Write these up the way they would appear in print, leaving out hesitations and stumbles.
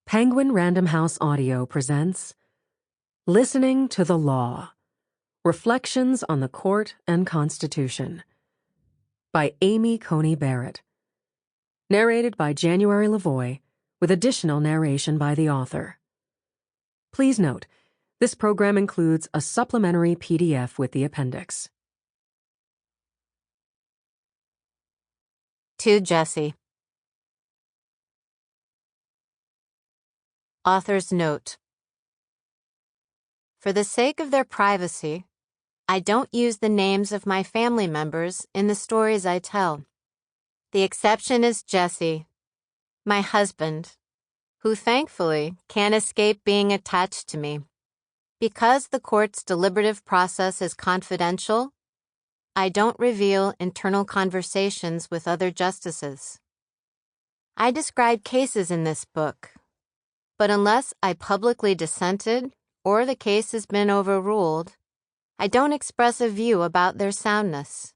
Penguin Random House Audio presents Listening to the Law, Reflections on the Court and Constitution by Amy Coney Barrett. Narrated by January LaVoy, with additional narration by the author. Please note, this program includes a supplementary PDF with the appendix. To Jesse. Author's note. For the sake of their privacy, I don't use the names of my family members in the stories I tell. The exception is Jesse, my husband, who thankfully can't escape being attached to me. Because the court's deliberative process is confidential, I don't reveal internal conversations with other justices. I describe cases in this book, but unless I publicly dissented or the case has been overruled, I don't express a view about their soundness.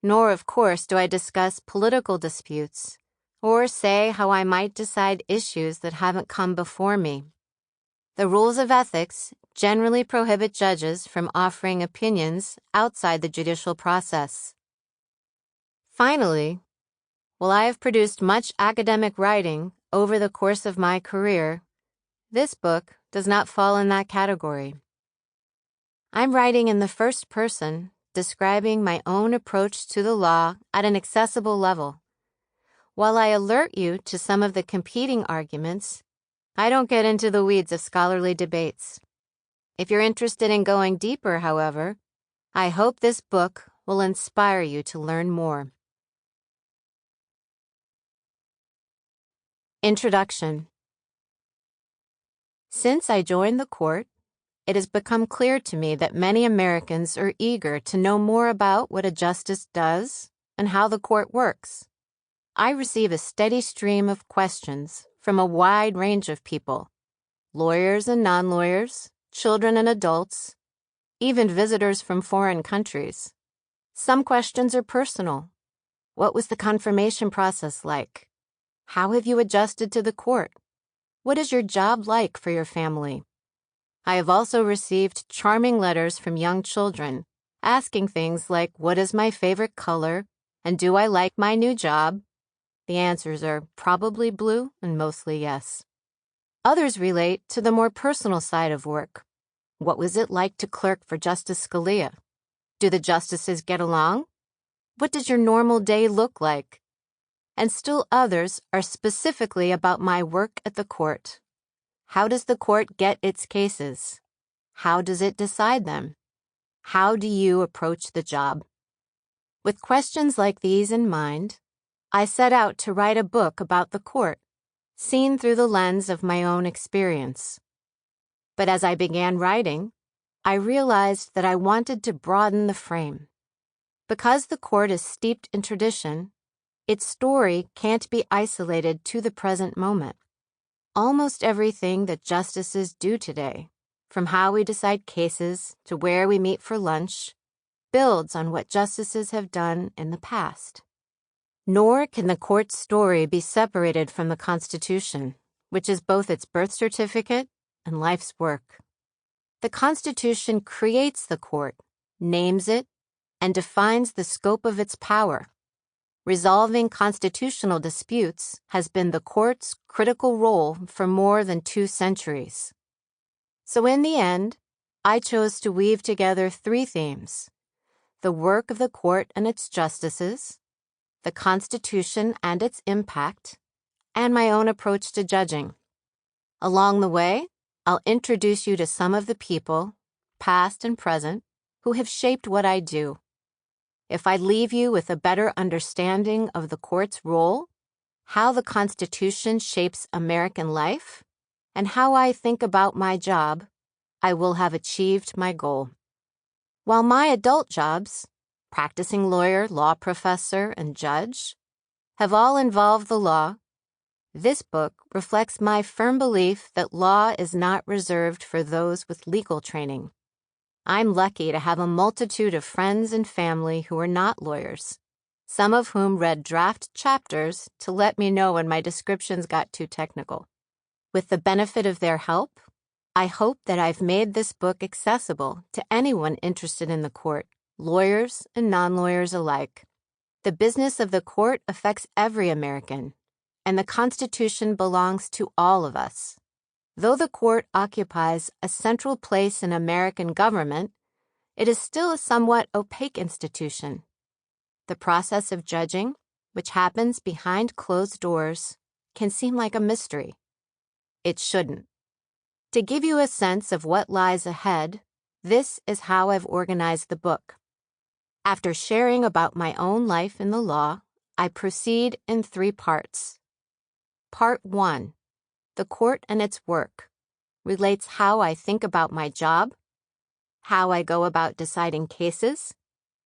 Nor, of course, do I discuss political disputes or say how I might decide issues that haven't come before me. The rules of ethics generally prohibit judges from offering opinions outside the judicial process. Finally, while I have produced much academic writing over the course of my career, this book does not fall in that category. I'm writing in the first person, describing my own approach to the law at an accessible level. While I alert you to some of the competing arguments, I don't get into the weeds of scholarly debates. If you're interested in going deeper, however, I hope this book will inspire you to learn more. Introduction. Since I joined the court, it has become clear to me that many Americans are eager to know more about what a justice does and how the court works. I receive a steady stream of questions from a wide range of people, lawyers and non-lawyers, children and adults, even visitors from foreign countries. Some questions are personal. What was the confirmation process like? How have you adjusted to the court? What is your job like for your family? I have also received charming letters from young children asking things like, what is my favorite color, and do I like my new job? The answers are probably blue and mostly yes. Others relate to the more personal side of work. What was it like to clerk for Justice Scalia? Do the justices get along? What does your normal day look like? And still others are specifically about my work at the court. How does the court get its cases? How does it decide them? How do you approach the job? With questions like these in mind, I set out to write a book about the court, seen through the lens of my own experience. But as I began writing, I realized that I wanted to broaden the frame. Because the court is steeped in tradition, its story can't be isolated to the present moment. Almost everything that justices do today, from how we decide cases to where we meet for lunch, builds on what justices have done in the past. Nor can the court's story be separated from the Constitution, which is both its birth certificate and life's work. The Constitution creates the court, names it, and defines the scope of its power. Resolving constitutional disputes has been the court's critical role for more than 2 centuries. So in the end, I chose to weave together 3 themes: the work of the court and its justices, the Constitution and its impact, and my own approach to judging. Along the way, I'll introduce you to some of the people, past and present, who have shaped what I do. If I leave you with a better understanding of the court's role, how the Constitution shapes American life, and how I think about my job, I will have achieved my goal. While my adult jobs, practicing lawyer, law professor, and judge, have all involved the law, this book reflects my firm belief that law is not reserved for those with legal training. I'm lucky to have a multitude of friends and family who are not lawyers, some of whom read draft chapters to let me know when my descriptions got too technical. With the benefit of their help, I hope that I've made this book accessible to anyone interested in the court, lawyers and non-lawyers alike. The business of the court affects every American, and the Constitution belongs to all of us. Though the court occupies a central place in American government, it is still a somewhat opaque institution. The process of judging, which happens behind closed doors, can seem like a mystery. It shouldn't. To give you a sense of what lies ahead, this is how I've organized the book. After sharing about my own life in the law, I proceed in 3 parts. Part 1, The Court and Its Work, relates how I think about my job, how I go about deciding cases,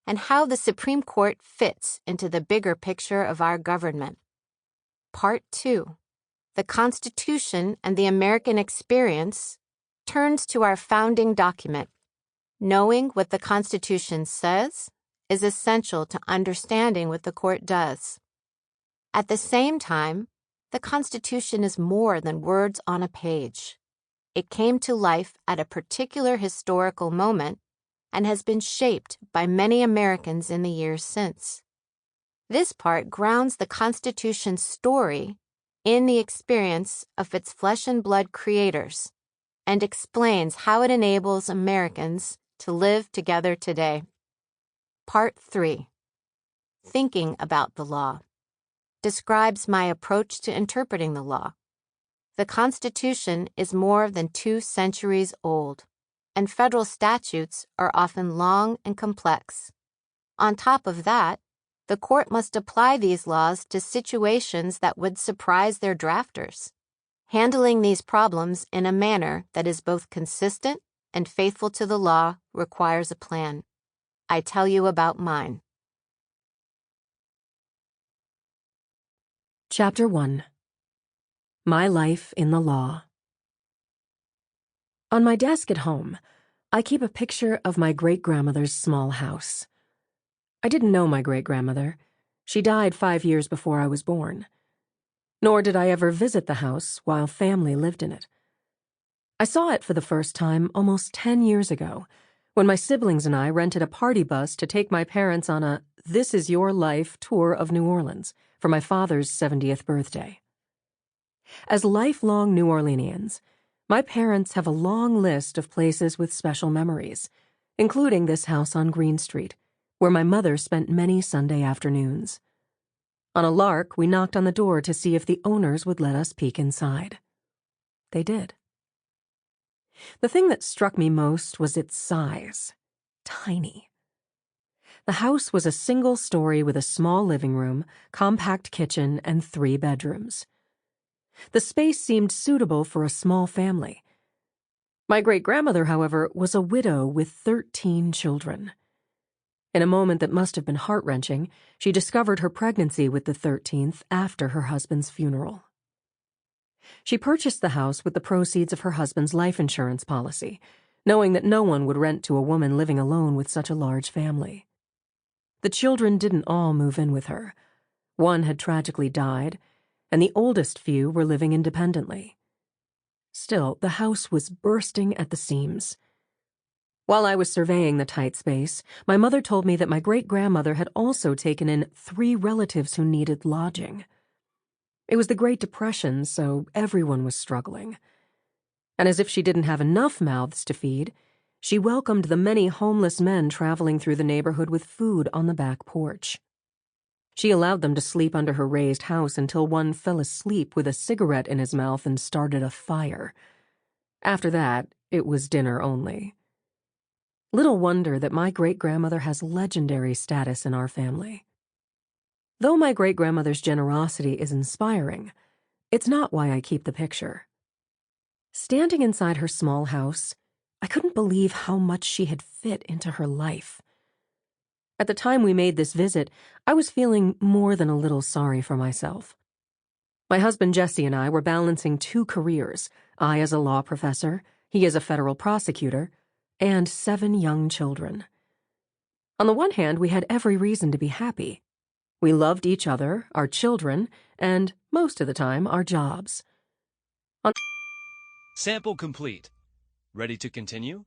and how the Supreme Court fits into the bigger picture of our government. Part 2, The Constitution and the American Experience, turns to our founding document. Knowing what the Constitution says is essential to understanding what the court does. At the same time, the Constitution is more than words on a page. It came to life at a particular historical moment and has been shaped by many Americans in the years since. This part grounds the Constitution's story in the experience of its flesh and blood creators and explains how it enables Americans to live together today. Part 3, Thinking about the Law, describes my approach to interpreting the law. The Constitution is more than 2 centuries old, and federal statutes are often long and complex. On top of that, the court must apply these laws to situations that would surprise their drafters. Handling these problems in a manner that is both consistent and faithful to the law requires a plan. I tell you about mine. Chapter 1. My Life in the Law. On my desk at home, I keep a picture of my great-grandmother's small house. I didn't know my great-grandmother. She died 5 years before I was born. Nor did I ever visit the house while family lived in it. I saw it for the first time almost 10 years ago, when my siblings and I rented a party bus to take my parents on a This Is Your Life tour of New Orleans for my father's 70th birthday. As lifelong New Orleanians, my parents have a long list of places with special memories, including this house on Green Street, where my mother spent many Sunday afternoons. On a lark, we knocked on the door to see if the owners would let us peek inside. They did. The thing that struck me most was its size. Tiny. The house was a single story with a small living room, compact kitchen, and 3 bedrooms. The space seemed suitable for a small family. My great-grandmother, however, was a widow with 13 children. In a moment that must have been heart-wrenching, she discovered her pregnancy with the 13th after her husband's funeral. She purchased the house with the proceeds of her husband's life insurance policy, knowing that no one would rent to a woman living alone with such a large family. The children didn't all move in with her. One had tragically died, and the oldest few were living independently. Still, the house was bursting at the seams. While I was surveying the tight space, my mother told me that my great-grandmother had also taken in 3 relatives who needed lodging. It was the Great Depression, so everyone was struggling. And as if she didn't have enough mouths to feed, she welcomed the many homeless men traveling through the neighborhood with food on the back porch. She allowed them to sleep under her raised house until one fell asleep with a cigarette in his mouth and started a fire. After that, it was dinner only. Little wonder that my great-grandmother has legendary status in our family. Though my great-grandmother's generosity is inspiring, it's not why I keep the picture. Standing inside her small house, I couldn't believe how much she had fit into her life. At the time we made this visit, I was feeling more than a little sorry for myself. My husband Jesse and I were balancing 2 careers, I as a law professor, he as a federal prosecutor, and 7 young children. On the one hand, we had every reason to be happy. We loved each other, our children, and, most of the time, our jobs. Sample complete. Ready to continue?